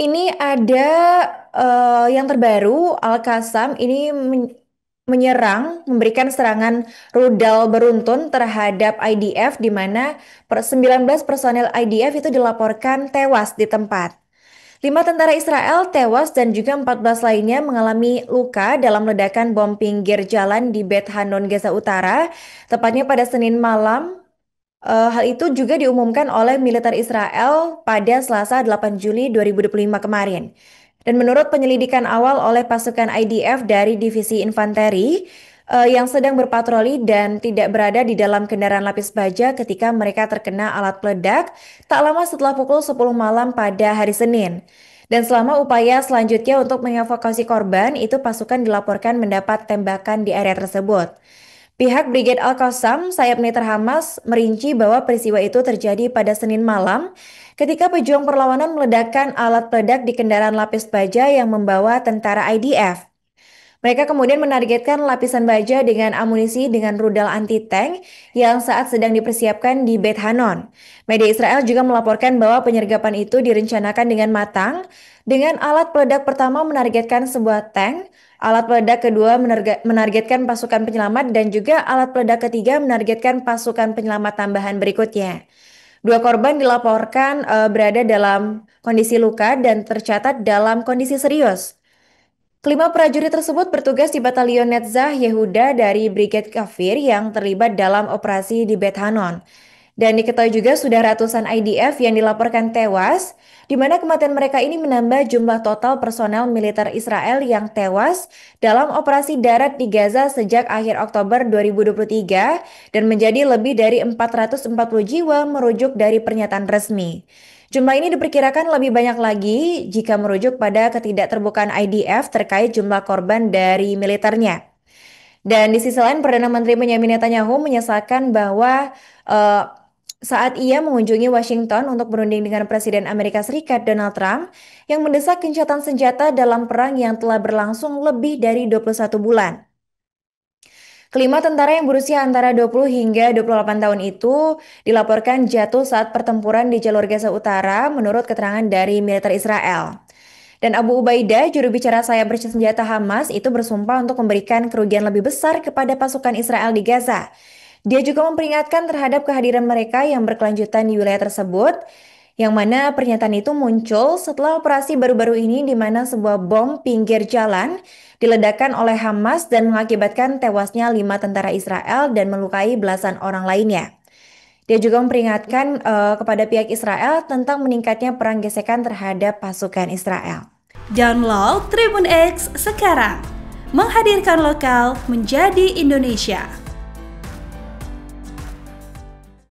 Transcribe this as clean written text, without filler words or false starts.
Ini ada yang terbaru, Al-Qassam ini menyerang, memberikan serangan rudal beruntun terhadap IDF di mana 19 personel IDF itu dilaporkan tewas di tempat. 5 tentara Israel tewas dan juga 14 lainnya mengalami luka dalam ledakan bom pinggir jalan di Beit Hanon, Gaza Utara, tepatnya pada Senin malam. Hal itu juga diumumkan oleh militer Israel pada Selasa 8 Juli 2025 kemarin. Dan menurut penyelidikan awal oleh pasukan IDF dari Divisi Infanteri yang sedang berpatroli dan tidak berada di dalam kendaraan lapis baja ketika mereka terkena alat peledak tak lama setelah pukul 10 malam pada hari Senin. Dan selama upaya selanjutnya untuk mengevakuasi korban, itu pasukan dilaporkan mendapat tembakan di area tersebut. Pihak Brigade Al-Qassam, sayap militer Hamas, merinci bahwa peristiwa itu terjadi pada Senin malam ketika pejuang perlawanan meledakkan alat peledak di kendaraan lapis baja yang membawa tentara IDF. Mereka kemudian menargetkan lapisan baja dengan amunisi dengan rudal anti-tank yang saat sedang dipersiapkan di Beit Hanon. Media Israel juga melaporkan bahwa penyergapan itu direncanakan dengan matang, dengan alat peledak pertama menargetkan sebuah tank, alat peledak kedua menargetkan pasukan penyelamat, dan juga alat peledak ketiga menargetkan pasukan penyelamat tambahan berikutnya. Dua korban dilaporkan berada dalam kondisi luka dan tercatat dalam kondisi serius. Kelima prajurit tersebut bertugas di Batalion Netzah Yehuda dari Brigade Kafir yang terlibat dalam operasi di Beit Hanon. Dan diketahui juga sudah ratusan IDF yang dilaporkan tewas, di mana kematian mereka ini menambah jumlah total personel militer Israel yang tewas dalam operasi darat di Gaza sejak akhir Oktober 2023 dan menjadi lebih dari 440 jiwa merujuk dari pernyataan resmi. Jumlah ini diperkirakan lebih banyak lagi jika merujuk pada ketidakterbukaan IDF terkait jumlah korban dari militernya. Dan di sisi lain, Perdana Menteri Benjamin Netanyahu menyesalkan bahwa eh, saat ia mengunjungi Washington untuk berunding dengan Presiden Amerika Serikat Donald Trump yang mendesak gencatan senjata dalam perang yang telah berlangsung lebih dari 21 bulan. Kelima tentara yang berusia antara 20 hingga 28 tahun itu dilaporkan jatuh saat pertempuran di jalur Gaza Utara menurut keterangan dari militer Israel. Dan Abu Ubaidah, juru bicara sayap bersenjata Hamas, itu bersumpah untuk memberikan kerugian lebih besar kepada pasukan Israel di Gaza. Dia juga memperingatkan terhadap kehadiran mereka yang berkelanjutan di wilayah tersebut, yang mana pernyataan itu muncul setelah operasi baru-baru ini di mana sebuah bom pinggir jalan diledakkan oleh Hamas dan mengakibatkan tewasnya 5 tentara Israel dan melukai belasan orang lainnya. Dia juga memperingatkan kepada pihak Israel tentang meningkatnya perang gesekan terhadap pasukan Israel. Download Tribun X sekarang, menghadirkan lokal menjadi Indonesia.